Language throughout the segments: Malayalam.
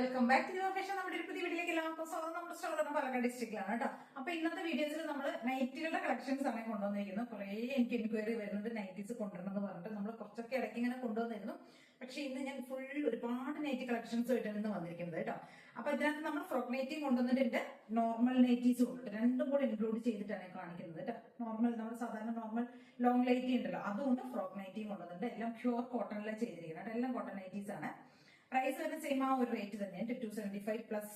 Welcome back to your fashion. നമ്മുടെ ഒരു പുതിയ വീട്ടിലേക്ക് എല്ലാവർക്കും സ്വാഗതം. നമ്മുടെ സ്റ്റോർ പാലക്കാട് ഡിസ്ട്രിക്റ്റിലാണ് കേട്ടോ. അപ്പൊ ഇന്നത്തെ വീഡിയോസിൽ നമ്മൾ നൈറ്റുകളുടെ കളക്ഷൻസ് ആണ് കൊണ്ടുവന്നിരിക്കുന്നത്. കുറെ എനിക്ക് എൻക്വയറി വരുന്നത് നൈറ്റീസ് കൊണ്ടുവരണം എന്ന് പറഞ്ഞിട്ട് നമ്മൾ കുറച്ചൊക്കെ ഇടയ്ക്ക് ഇങ്ങനെ കൊണ്ടുവന്നിരുന്നു. പക്ഷെ ഇന്ന് ഞാൻ ഫുൾ ഒരുപാട് നൈറ്റി കളക്ഷൻസ് ആയിട്ടാണ് ഇന്ന് വന്നിരിക്കുന്നത് കേട്ടോ. അപ്പൊ ഇതിനകത്ത് നമ്മൾ ഫ്രോക്ക് നൈറ്റിയും കൊണ്ടുവന്നിട്ടുണ്ട്, നോർമൽ നൈറ്റീസും ഉണ്ട്. രണ്ടും കൂടെ ഇൻക്ലൂഡ് ചെയ്തിട്ടാണ് കാണിക്കുന്നത് കേട്ടോ. നോർമൽ നമ്മൾ സാധാരണ നോർമൽ ലോങ് നൈറ്റി ഉണ്ടല്ലോ, അതുകൊണ്ട് ഫ്രോക്ക് നൈറ്റിയും കൊണ്ടുവന്നിട്ടുണ്ട്. എല്ലാം പ്യൂർ കോട്ടണിലാണ് ചെയ്തിരിക്കുന്നത്, എല്ലാം കോട്ടൺ നൈറ്റീസ് ആണ്. പ്രൈസ് വരുന്ന സെയിം ആ ഒരു റേറ്റ് തന്നെയാണ്, 275 പ്ലസ്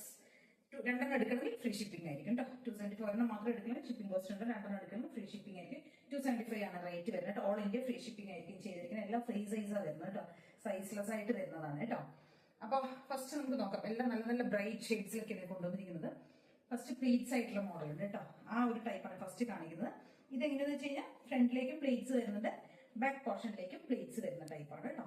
രണ്ടെണ്ണം എടുക്കണമെങ്കിൽ ഫ്രീ ഷിപ്പിംഗ് ആയിരിക്കും കേട്ടോ. 275 മാത്രം എടുക്കണമെങ്കിൽ ഷിപ്പിംഗ് കോസ്റ്റ് ഉണ്ട്, രണ്ടെണ്ണം എടുക്കണമെങ്കിൽ ഫ്രീ ഷിപ്പിംഗ് ആയിരിക്കും. 275 ആണ് റേറ്റ് വരുന്നത്. ഓൾ ഇന്ത്യ ഫ്രീ ഷിപ്പിംഗ് ആയിരിക്കും ചെയ്തിരിക്കുന്നത്. എല്ലാം ഫ്രീ സൈസാണ് വരുന്നത് കേട്ടോ, സൈസ്ലെസ് ആയിട്ട് വരുന്നതാണ് കേട്ടോ. അപ്പൊ ഫസ്റ്റ് നമുക്ക് നോക്കാം. എല്ലാം നല്ല നല്ല ബ്രൈറ്റ് ഷെയ്ഡ്സിലൊക്കെയാണ് കൊണ്ടുവന്നിരിക്കുന്നത്. ഫസ്റ്റ് പ്ലീറ്റ്സ് ആയിട്ടുള്ള മോഡൽ ഉണ്ട് കേട്ടോ. ആ ഒരു ടൈപ്പാണ് ഫസ്റ്റ് കാണിക്കുന്നത്. ഇതെങ്ങനെയാന്ന് വെച്ച് കഴിഞ്ഞാൽ ഫ്രണ്ടിലേക്കും പ്ലീറ്റ്സ് വരുന്നുണ്ട്, ബാക്ക് പോർഷനിലേക്കും പ്ലീറ്റ്സ് വരുന്ന ടൈപ്പാണ് കേട്ടോ.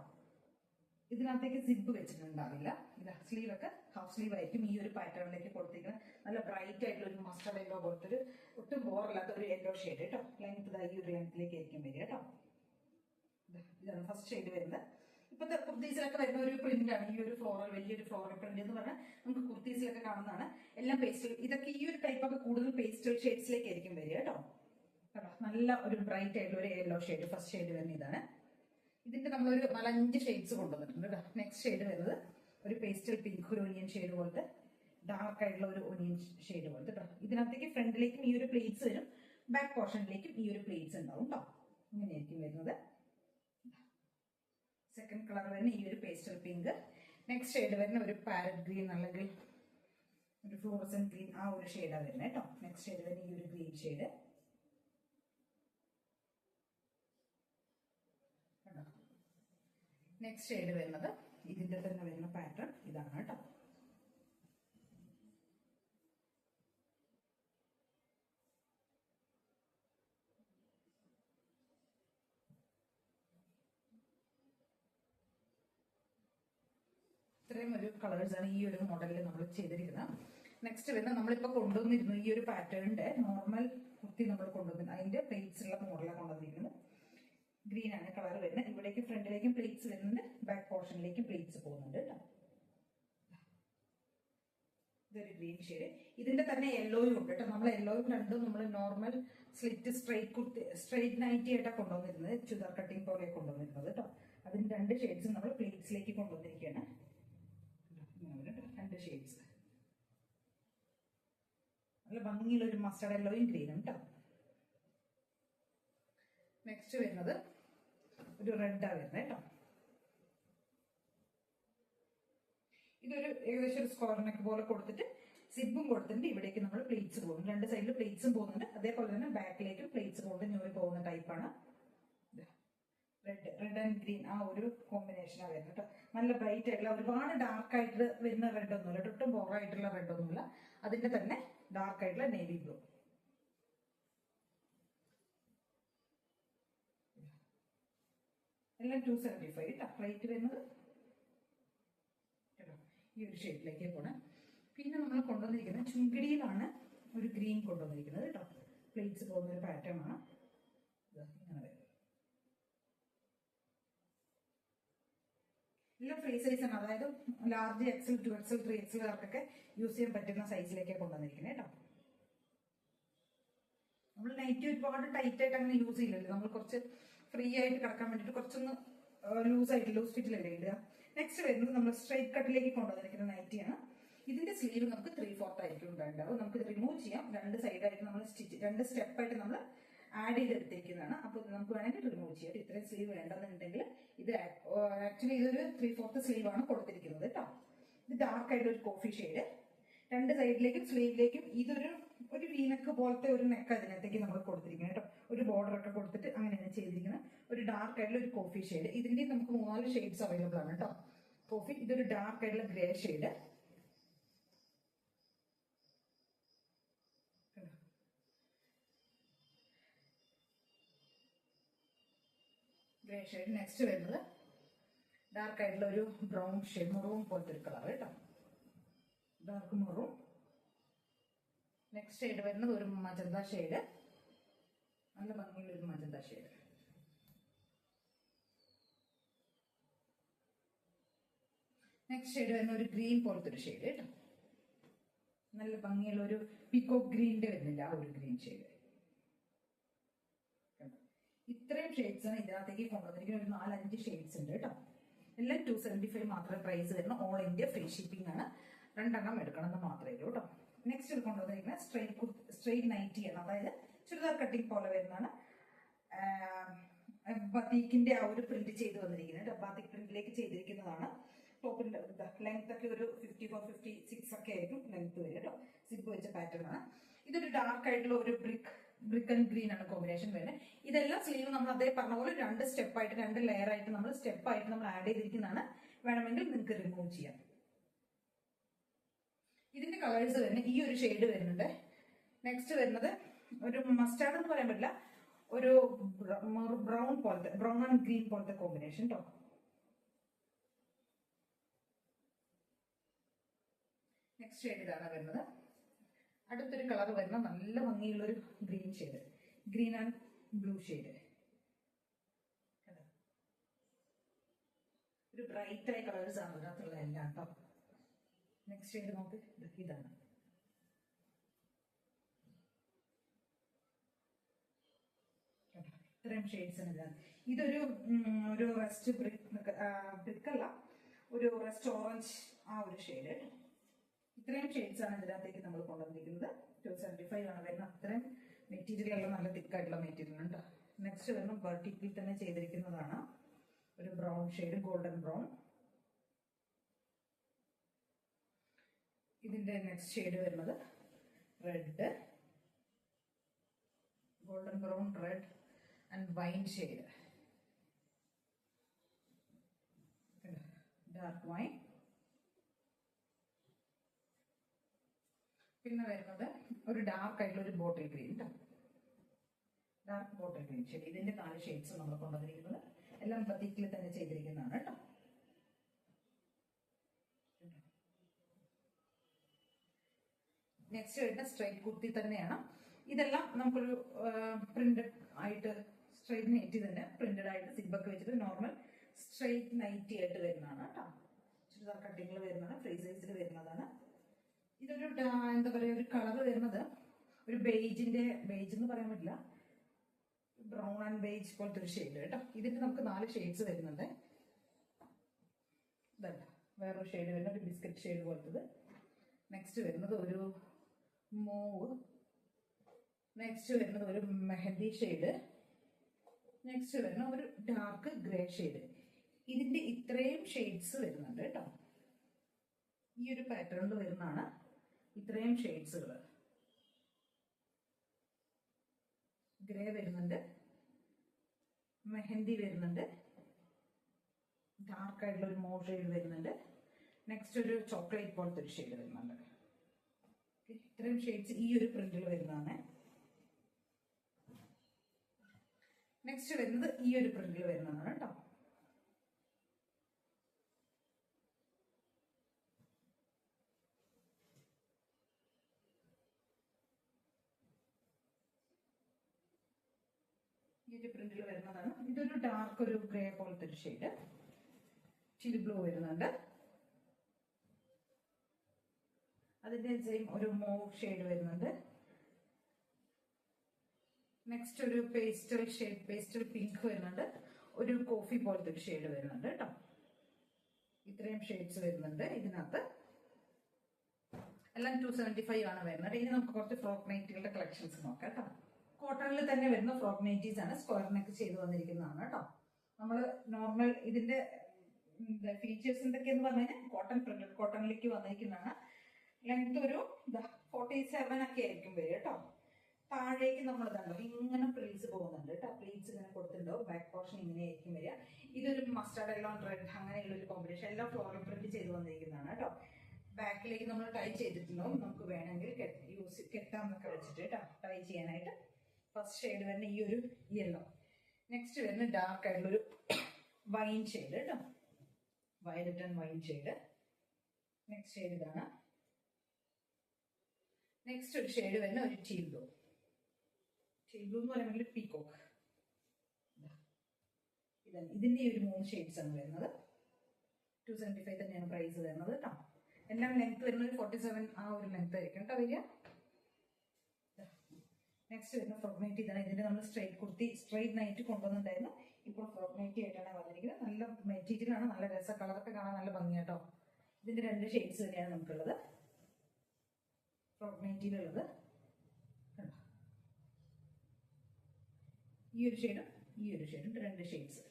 ഇതിനകത്തേക്ക് സിബ് വെച്ചിട്ടുണ്ടാവില്ല. ഇത് സ്ലീവ് ഒക്കെ ഹാഫ് സ്ലീവ് ആയിരിക്കും. ഈ ഒരു പാറ്റേണിലേക്ക് കൊടുത്തിരിക്കുന്നത് നല്ല ബ്രൈറ്റ് ആയിട്ടുള്ള ഒരു മസ്റ്റർഡ് യെല്ലോ പോലത്തെ ഒരു ഒട്ടും ബോറില്ലാത്ത ഒരു യെല്ലോ ഷെയ്ഡ് കേട്ടോ. ലെങ്ത് ഈ ഒരു ലെങ്ത്തിലേക്ക് ആയിരിക്കും വരിക കേട്ടോ. ഇതാണ് ഫസ്റ്റ് ഷെയ്ഡ് വരുന്നത്. ഇപ്പോഴത്തെ കുർത്തീസിലൊക്കെ വരുന്ന ഒരു പ്രിന്റ് ആണ് ഈ ഒരു ഫ്ലോറൽ, വലിയൊരു ഫ്ലോറൽ പ്രിന്റ് എന്ന് പറഞ്ഞാൽ നമുക്ക് കുർത്തീസിലൊക്കെ കാണുന്നതാണ്. എല്ലാം പേസ്റ്റൽ, ഇതൊക്കെ ഈ ഒരു ടൈപ്പ് ഒക്കെ കൂടുതൽ പേസ്റ്റൽ ഷെയ്ഡ്സിലേക്ക് ആയിരിക്കും വരിക കേട്ടോ. നല്ല ഒരു ബ്രൈറ്റ് ആയിട്ടുള്ള ഒരു യെല്ലോ ഷെയ്ഡ് ഫസ്റ്റ് ഷെയ്ഡ് വരുന്ന ഇതാണ്. ഇതിന്റെ നമ്മളൊരു 4-5 ഷെയ്ഡ്സ് കൊണ്ടുവന്നിട്ടുണ്ട് കേട്ടോ. നെക്സ്റ്റ് ഷെയ്ഡ് വരുന്നത് ഒരു പേസ്റ്റൽ പിങ്ക്, ഒരു ഒനിയൻ ഷെയ്ഡ് പോലത്തെ ഡാർക്ക് ആയിട്ടുള്ള ഒരു ഒനിയൻ ഷെയ്ഡ് പോലത്തെ കേട്ടോ. ഇതിനകത്തേക്ക് ഫ്രണ്ടിലേക്കും ഈ ഒരു പ്ലേറ്റ്സ് വരും, ബാക്ക് പോർഷനിലേക്കും ഈ ഒരു പ്ലേറ്റ്സ് ഉണ്ടാവും കേട്ടോ. ഇങ്ങനെയായിരിക്കും വരുന്നത്. സെക്കൻഡ് കളർ വരുന്ന ഈ ഒരു പേസ്റ്റൽ പിങ്ക്. നെക്സ്റ്റ് ഷെയ്ഡ് വരുന്ന ഒരു പാരറ്റ് ഗ്രീൻ അല്ലെങ്കിൽ ഒരു ഫ്ലോറസൻ ഗ്രീൻ, ആ ഒരു ഷെയ്ഡാണ് വരുന്നത് കേട്ടോ. നെക്സ്റ്റ് ഷെയ്ഡ് വരുന്ന ഈ ഒരു ഗ്രീൻ ഷെയ്ഡ്. നെക്സ്റ്റ് ഷെയ്ഡ് വരുന്നത് ഇതിന്റെ തന്നെ വരുന്ന പാറ്റേൺ ഇതാണ് കേട്ടോ. ഇത്രയും ഒരു കളേഴ്സ് ആണ് ഈ ഒരു മോഡലിൽ നമ്മൾ ചെയ്തിരിക്കുന്നത്. നെക്സ്റ്റ് വരുന്നത് നമ്മളിപ്പോ കൊണ്ടുവന്നിരുന്നു ഈ ഒരു പാറ്റേണിന്റെ നോർമൽ കുർത്തി നമ്മൾ കൊണ്ടുവന്നിരുന്നു. അതിന്റെ പ്ലേറ്റ്സ് ഉള്ള മോഡലാണ് കൊണ്ടുവന്നിരിക്കുന്നത്. ഗ്രീൻ ആണ് കളർ വരുന്നത്. ഇവിടേക്ക് ഫ്രണ്ടിലേക്കും പ്ലേറ്റ്സ് വരുന്നുണ്ട്, ബാക്ക് പോർഷനിലേക്കും പ്ലേറ്റ്സ് പോകുന്നുണ്ട് കേട്ടോ. ഇതൊരു ഗ്രീൻ ഷെയ്ഡ്. ഇതിന്റെ തന്നെ യെല്ലോയും ഉണ്ട് കേട്ടോ. നമ്മൾ യെല്ലോയും രണ്ടും നമ്മൾ നോർമൽ സ്ലിറ്റ് സ്ട്രെയിറ്റ് നൈറ്റി ആയിട്ടാണ് കൊണ്ടുവന്നിരുന്നത്, ചുദാർ കട്ടിങ് പോലെ കൊണ്ടുവന്നിരുന്നത് കേട്ടോ. അതിന് 2 ഷെയ്ഡ്സ് നമ്മൾ പ്ലേറ്റ്സിലേക്ക് കൊണ്ടുവന്നിരിക്കുകയാണ്. 2 ഷെയ്ഡ്സ് നല്ല ഭംഗിയുള്ള ഒരു മസ്റ്റർഡ് യെല്ലോയും ഗ്രീനും കേട്ടോ. നെക്സ്റ്റ് വരുന്നത് ഒരു റെഡാണ് വരുന്നത് കേട്ടോ. ഇതൊരു ഏകദേശം ഒരു സ്ക്വയർ നെക്ക് പോലെ കൊടുത്തിട്ട് സിബും കൊടുത്തിട്ട് ഇവിടേക്ക് നമ്മൾ പ്ലേറ്റ്സ് പോകുന്നു. 2 സൈഡിൽ പ്ലേറ്റ്സും പോകുന്നുണ്ട്, അതേപോലെ തന്നെ ബാക്കിലേക്കും പ്ലേറ്റ്സ് കൊണ്ട് ഞൂറി പോകുന്ന ടൈപ്പാണ്. റെഡ് ആൻഡ് ഗ്രീൻ ആ ഒരു കോമ്പിനേഷനാണ് വരുന്നത് കേട്ടോ. നല്ല ബ്രൈറ്റ് ആയിട്ടുള്ള, ഒരുപാട് ഡാർക്ക് ആയിട്ട് വരുന്ന റെഡ് ഒന്നുമില്ല, ഒട്ടും ബോറായിട്ടുള്ള റെഡ് ഒന്നുമില്ല. അതിന്റെ തന്നെ ഡാർക്ക് ആയിട്ടുള്ള നേവി ബ്ലൂ. എല്ലാം 275 കേട്ടോ റേറ്റ് വരുന്നത് കേട്ടോ. ഈ ഒരു ഷേപ്പിലേക്ക് പോണേ. പിന്നെ നമ്മൾ കൊണ്ടുവന്നിരിക്കുന്നത് ചുങ്കിടിയിലാണ് ഒരു ഗ്രീൻ കൊണ്ടുവന്നിരിക്കുന്നത് കേട്ടോ. പ്ലേറ്റ്സ് പോകുന്ന ഒരു പാറ്റേൺ ആണ് ഇങ്ങനെ വരുന്നത്. എല്ലാം ഫ്രീ സൈസ് ആണ്, അതായത് large XL, 2XL, 3XL കാർക്കൊക്കെ use ചെയ്യാൻ പറ്റുന്ന സൈസിലേക്കാണ് കൊണ്ടുവന്നിരിക്കുന്നത് കേട്ടോ. നമ്മൾ നൈറ്റ് ഒരുപാട് ടൈറ്റ് ആയിട്ട് അങ്ങനെ യൂസ് ചെയ്യില്ലല്ലോ, നമ്മൾ കുറച്ച് ഫ്രീ ആയിട്ട് കിടക്കാൻ വേണ്ടിയിട്ട് കുറച്ചൊന്ന് ലൂസ് ഫിറ്റിലല്ലേ ഇടുക. നെക്സ്റ്റ് വരുന്നത് നമ്മൾ സ്ട്രൈറ്റ് കട്ടിലേക്ക് കൊണ്ടുവന്നിരിക്കുന്ന നൈറ്റിയാണ്. ഇതിന്റെ സ്ലീവ് നമുക്ക് 3/4 ആയിരിക്കും ഉണ്ടാവും. നമുക്ക് റിമൂവ് ചെയ്യാം. 2 സൈഡായിട്ട് നമ്മൾ 2 സ്റ്റെപ്പായിട്ട് നമ്മൾ ആഡ് ചെയ്തെടുത്തേക്കുന്നതാണ്. അപ്പോൾ നമുക്ക് വേണമെങ്കിൽ റിമൂവ് ചെയ്യാം. ഇത്രയും സ്ലീവ് വേണ്ടെന്നുണ്ടെങ്കിൽ ഇത് ആക്ച്വലി ഇതൊരു 3/4 സ്ലീവ് ആണ് കൊടുത്തിരിക്കുന്നത് കേട്ടോ. ഇത് ഡാർക്ക് ആയിട്ട് ഒരു കോഫി ഷെയ്ഡ്. 2 സൈഡിലേക്കും സ്ലീവിലേക്കും ഇതൊരു വീനക്ക് പോലത്തെ ഒരു നെക്ക് അതിനകത്തേക്ക് നമ്മൾ കൊടുത്തിരിക്കുന്നത് കേട്ടോ. ഒരു ബോർഡർ ഒക്കെ കൊടുത്തിട്ട് അങ്ങനെയാണ് ചെയ്തിരിക്കുന്നത്. ഒരു ഡാർക്ക് ആയിട്ടുള്ള ഒരു കോഫി ഷെയ്ഡ്. ഇതിന്റെ നമുക്ക് 4 ഷെയ്ഡ്സ് അവൈലബിൾ ആണ് കേട്ടോ. കോഫി, ഇതൊരു ഡാർക്ക് ആയിട്ടുള്ള grey shade, grey shade. Next വരുന്നത് ഡാർക്ക് ആയിട്ടുള്ള ഒരു ബ്രൗൺ ഷെയ്ഡ്, മെറൂൺ പോലത്തെ ഒരു കളർ കേട്ടോ, ഡാർക്ക് മെറൂൺ. നെക്സ്റ്റ് ഷെയ്ഡ് വരുന്നത് ഒരു മജന്ത ഷെയ്ഡ്, നല്ല ഭംഗിയുള്ള ഒരു മജന്ത ഷെയ്ഡ്. നെക്സ്റ്റ് ഷെയ്ഡ് വരുന്ന ഒരു ഗ്രീൻ പോലത്തെ ഒരു ഷെയ്ഡ് കേട്ടോ. നല്ല ഭംഗിയുള്ള ഒരു പീകോക്ക് ഗ്രീനിന്റെ വരുന്നില്ല, ആ ഒരു ഗ്രീൻ ഷെയ്ഡ്. ഇത്രയും ഷെയ്ഡ്സ് ആണ് ഇതിനകത്തേക്ക് കൊണ്ടുവന്നിരിക്കുന്നത്. ഒരു 4-5 ഷെയ്ഡ്സ് ഉണ്ട് കേട്ടോ. എല്ലാം 275 മാത്രമേ പ്രൈസ് വരുന്നു. ഓൾ ഇന്ത്യ ഫ്രീ ഷിപ്പിംഗ് ആണ്. 2 എണ്ണം എടുക്കണം എന്ന് മാത്രമേ ഉള്ളൂ കേട്ടോ. നെക്സ്റ്റ് കൊണ്ടുവന്നിരിക്കുന്നത് സ്ട്രെയിറ്റ് നൈറ്റി ആണ്. അതായത് ചുരിദാർ കട്ടിങ് പോലെ വരുന്നതാണ്. ബത്തീക്കിന്റെ ആ ഒരു പ്രിന്റ് ചെയ്ത് വന്നിരിക്കുന്നത്. ബത്തീക് പ്രിന്റിലേക്ക് ചെയ്തിരിക്കുന്നതാണ്. ടോപ്പിന്റെ ലെങ്ത് ഒക്കെ ഒരു 54-56 ഒക്കെ ആയിരിക്കും ലെങ്ത് വരും കേട്ടോ. സിബ് വെച്ച പാറ്റേൺ ആണ്. ഇതൊരു ഡാർക്ക് ആയിട്ടുള്ള ഒരു ബ്രിക്ക് ആൻഡ് ഗ്രീൻ ആണ് കോമ്പിനേഷൻ വരുന്നത്. ഇതെല്ലാം സ്ലീവ് നമ്മൾ അതേ പറഞ്ഞ പോലെ 2 സ്റ്റെപ്പായിട്ട് 2 ലെയർ ആയിട്ട് നമ്മൾ സ്റ്റെപ്പായിട്ട് നമ്മൾ ആഡ് ചെയ്തിരിക്കുന്നതാണ്. വേണമെങ്കിൽ നിങ്ങൾക്ക് റിമൂവ് ചെയ്യാം. ഇതിന്റെ കളേഴ്സ് വരുന്നത് ഈ ഒരു ഷെയ്ഡ് വരുന്നുണ്ട്. നെക്സ്റ്റ് വരുന്നത് ഒരു മസ്റ്റാർഡ് എന്ന് പറയാൻ പറ്റില്ല, ഒരു ബ്രൗൺ പോലത്തെ, ബ്രൗൺ ആൻഡ് ഗ്രീൻ പോലത്തെ കോമ്പിനേഷൻ കേട്ടോ. നെക്സ്റ്റ് ഷെയ്ഡ് ഇതാണ് വരുന്നത്. അടുത്തൊരു കളർ വരുന്ന നല്ല ഭംഗിയുള്ള ഒരു green shade, green and blue shade. ഒരു ബ്രൈറ്റ് ആയ കളേഴ്സ് ആണ് ഇതിനകത്തുള്ള എല്ലാം കേട്ടോ. നെക്സ്റ്റ് ഷെയ്ഡ് നമുക്ക് ഇതാണ്. ഇത്രയും ഷെയ്ഡ്സ് ആണ് ഇതാണ്. ഇതൊരു റെസ്റ്റ് ബ്രിക്കല്ല, ഒരു റെസ്റ്റ് ഓറഞ്ച് ആ ഒരു ഷെയ്ഡ്. ഇത്രയും ഷെയ്ഡ്സ് ആണ് ഇതിനകത്തേക്ക് നമ്മൾ കൊണ്ടുവന്നിരിക്കുന്നത്. 275 ആണ് വരുന്നത്. അത്രയും മെറ്റീരിയൽ എല്ലാം നല്ല തിക്കായിട്ടുള്ള മെറ്റീരിയൽ ഉണ്ട്. നെക്സ്റ്റ് വരുന്ന ബർട്ടിക്കിൽ തന്നെ ചെയ്തിരിക്കുന്നതാണ്. ഒരു ബ്രൗൺ ഷെയ്ഡ്, ഗോൾഡൻ ബ്രൗൺ. ഇതിന്റെ നെക്സ്റ്റ് ഷെയ്ഡ് വരുന്നത് red, golden brown, red and wine shade, dark wine. പിന്നെ വരുന്നത് ഒരു ഡാർക്ക് ആയിട്ടുള്ള ഒരു bottle green, dark bottle green shade. ഇതിന്റെ 4 ഷെയ്ഡ്സ് നമ്മൾ കൊണ്ടുവന്നിരിക്കുന്നത്. എല്ലാം ബത്തീക്കിൽ തന്നെ ചെയ്തിരിക്കുന്നതാണ് കേട്ടോ. നെക്സ്റ്റ് വരുന്ന സ്ട്രൈറ്റ് കുർത്തി തന്നെയാണ്. ഇതെല്ലാം നമുക്കൊരു പ്രിന്റഡ് ആയിട്ട് സ്ട്രൈറ്റ് നൈറ്റി തന്നെ പ്രിന്റഡ് ആയിട്ട് സിബൊക്കെ വെച്ചിട്ട് നോർമൽ സ്ട്രൈറ്റ് നൈറ്റി ആയിട്ട് വരുന്നതാണ് കേട്ടോ. ചുരിദാർ കട്ടിങ്ങിൽ വരുന്നതാണ്, ഫ്രീ സൈസിൽ വരുന്നതാണ്. ഇതൊരു എന്താ പറയുക, ഒരു കളർ വരുന്നത് ഒരു ബേജ് എന്ന് പറയാൻ പറ്റില്ല, ബ്രൗൺ ആൻഡ് ബേജ് പോലത്തെ ഒരു ഷെയ്ഡ് കേട്ടോ. ഇതിന്റെ നമുക്ക് 4 ഷെയ്ഡ്സ് വരുന്നുണ്ട്. ഇതല്ല, വേറൊരു ഷെയ്ഡ് വരുന്ന ഒരു ബിസ്ക്കറ്റ് ഷെയ്ഡ് പോലത്തത്. നെക്സ്റ്റ് വരുന്നത് ഒരു മൂവ്. നെക്സ്റ്റ് വരുന്നത് ഒരു മെഹന്തി ഷെയ്ഡ്. നെക്സ്റ്റ് വരുന്ന ഒരു ഡാർക്ക് ഗ്രേ ഷെയ്ഡ്. ഇതിന്റെ ഇത്രയും ഷെയ്ഡ്സ് വരുന്നുണ്ട് കേട്ടോ. ഈ ഒരു പാറ്റേണിൽ വരുന്നതാണ് ഇത്രയും ഷെയ്ഡ്സുകൾ. ഗ്രേ വരുന്നുണ്ട്, മെഹന്തി വരുന്നുണ്ട്, ഡാർക്ക് ആയിട്ടുള്ള ഒരു മോർ ഷെയ്ഡ് വരുന്നുണ്ട്. നെക്സ്റ്റ് ഒരു ചോക്ലേറ്റ് പോലത്തെ ഒരു ഷെയ്ഡ് വരുന്നുണ്ട്. ഇത്രയും ഷെയ്ഡ്സ് ഈ ഒരു പ്രിന്റിൽ വരുന്നതാണ്. നെക്സ്റ്റ് വരുന്നത് ഈ ഒരു പ്രിന്റിൽ വരുന്നതാണ് കേട്ടോ. ഈ ഒരു പ്രിന്റിൽ വരുന്നതാണ്. ഇതൊരു ഡാർക്ക് ഒരു ഗ്രേ പോലത്തെ ഒരു ഷെയ്ഡ്, ചില്ലി ബ്ലൂ വരുന്നുണ്ട്. അതിന്റെ സെയിം ഒരു മോവ് ഷെയ്ഡ് വരുന്നുണ്ട്. നെക്സ്റ്റ് ഒരു പേസ്റ്റൽ ഷെയ്ഡ്, പേസ്റ്റൽ പിങ്ക് വരുന്നുണ്ട്. ഒരു കോഫി പോലത്തെ ഒരു ഷെയ്ഡ് വരുന്നുണ്ട് കേട്ടോ. ഇത്രയും ഷെയ്ഡ്സ് വരുന്നുണ്ട് ഇതിനകത്ത്. എല്ലാം 275 ആണ് വരുന്നത്. ഇനി നമുക്ക് കുറച്ച് ഫ്രോക്ക് നൈറ്റികളുടെ കളക്ഷൻസ് നോക്കാം കേട്ടോ. കോട്ടണിൽ തന്നെ വരുന്ന ഫ്രോക്ക് നൈറ്റീസ് ആണ്. സ്ക്വയർ നെക്ക് ചെയ്ത് വന്നിരിക്കുന്നതാണ് കേട്ടോ. നമ്മൾ നോർമൽ ഇതിന്റെ ഫീച്ചേഴ്സ് എന്തൊക്കെയെന്ന് പറഞ്ഞു കഴിഞ്ഞാൽ കോട്ടൺ പ്രിന്റഡ് കോട്ടണിലേക്ക് വന്നിരിക്കുന്നതാണ്. ലെങ്ത് ഒരു 47 ഒക്കെ ആയിരിക്കും വരിക കേട്ടോ. താഴേക്ക് നമ്മൾ ഇതുണ്ടോ ഇങ്ങനെ പ്ലീറ്റ്സ് പോകുന്നുണ്ട് കേട്ടോ. പ്ലീറ്റ്സ് ഇങ്ങനെ കൊടുത്തിട്ടുണ്ടാവും. ബാക്ക് പോർഷൻ ഇങ്ങനെ ആയിരിക്കും വരിക. ഇതൊരു മസ്റ്റാർഡ് എല്ലാം റെഡ് അങ്ങനെയുള്ള ഒരു കോമ്പിനേഷൻ, എല്ലാം ഫ്ലോറൽ പ്രിന്റ് ചെയ്ത് വന്നിരിക്കുന്നതാണ് കേട്ടോ. ബാക്കിലേക്ക് നമ്മൾ ടൈ ചെയ്തിട്ടുണ്ടാവും. നമുക്ക് വേണമെങ്കിൽ കെട്ടാന്നൊക്കെ വെച്ചിട്ട് കേട്ടോ ടൈ ചെയ്യാനായിട്ട്. ഫസ്റ്റ് ഷെയ്ഡ് വരുന്ന ഈ ഒരു യെല്ലോ. നെക്സ്റ്റ് വരുന്ന ഡാർക്ക് ആയിട്ടുള്ളൊരു വൈൻ ഷെയ്ഡ് കേട്ടോ, violet and wine shade. Next shade ഇതാണ്. നെക്സ്റ്റ് ഒരു ഷെയ്ഡ് വരുന്ന ഒരു ടീൽ ബ്ലൂ. ടീൽ ബ്ലൂ എന്ന് പറയുമ്പോൾ പീകോക്ക്. ഇതാണ് ഇതിന്റെ ഒരു 3 ഷെയ്ഡ്സ് ആണ് വരുന്നത്. 275 തന്നെയാണ് പ്രൈസ് വരുന്നത് കേട്ടോ. എല്ലാം ലെങ്ത് വരുന്ന ഒരു 47 ആ ഒരു ലെങ്ത് ആയിരിക്കും കേട്ടോ വരിക. നെക്സ്റ്റ് വരുന്ന ഫ്രോക്ക് നൈറ്റി ഇതാണ്. ഇതിന്റെ നമ്മൾ സ്ട്രൈറ്റ് നൈറ്റ് കൊണ്ടുവന്നിട്ടുണ്ടായിരുന്നു. ഇപ്പോൾ ഫ്രോക്ക് നൈറ്റി ആയിട്ടാണ് വന്നിരിക്കുന്നത്. നല്ല മെറ്റീരിയൽ ആണ്, നല്ല രസ, കളറൊക്കെ കാണാൻ നല്ല ഭംഗിയാട്ടോ. ഇതിന്റെ 2 ഷെയ്ഡ്സ് തന്നെയാണ് നമുക്കുള്ളത് ഫ്രോക്ക് നൈറ്റിയിലുള്ളത്. ഈ ഒരു ഷെയ്ഡും ഈ ഒരു ഷെയ്ഡും 2 ഷെയ്ഡ്സ്.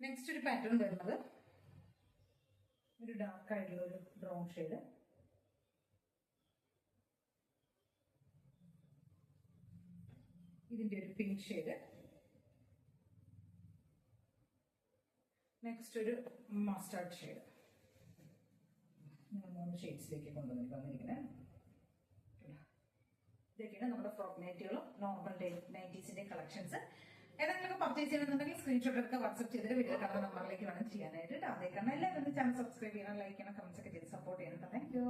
നെക്സ്റ്റ് ഒരു പാറ്റേൺ വരുന്നത് ഒരു ഡാർക്ക് ആയിട്ടുള്ള ഒരു ബ്രൗൺ ഷെയ്ഡ്. ഇതിന്റെ ഒരു പിങ്ക് ഷെയ്ഡ്. നെക്സ്റ്റ് ഒരു മസ്റ്റാർഡ് ഷെയ്ഡ്. ഞാൻ 3 ഷെയ്ഡ്സിലേക്ക് വന്നിരിക്കുന്നത്. ഇതൊക്കെയാണ് നമ്മുടെ ഫ്രോക്ക് നൈറ്റികളും നോർമൽ നൈറ്റീസിന്റെ കളക്ഷൻസ്. ഏതെങ്കിലും പർച്ചേസ് ചെയ്യണമെന്നുണ്ടെങ്കിൽ സ്ക്രീൻഷോട്ട് എടുക്കുക, വാട്സ്ആപ്പ് ചെയ്തിട്ട് വീഡിയോ കാണുന്ന നമ്പറിലേക്ക് വേണം ചെയ്യാനായിട്ട്. അതേ കാരണം എല്ലാവരും ചാനൽ സബ്സ്ക്രൈബ് ചെയ്യണം, ലൈക്ക് ചെയ്യണം, കമന്റ്സ് ഒക്കെ ചെയ്ത് സപ്പോർട്ട് ചെയ്യണം. Thank you.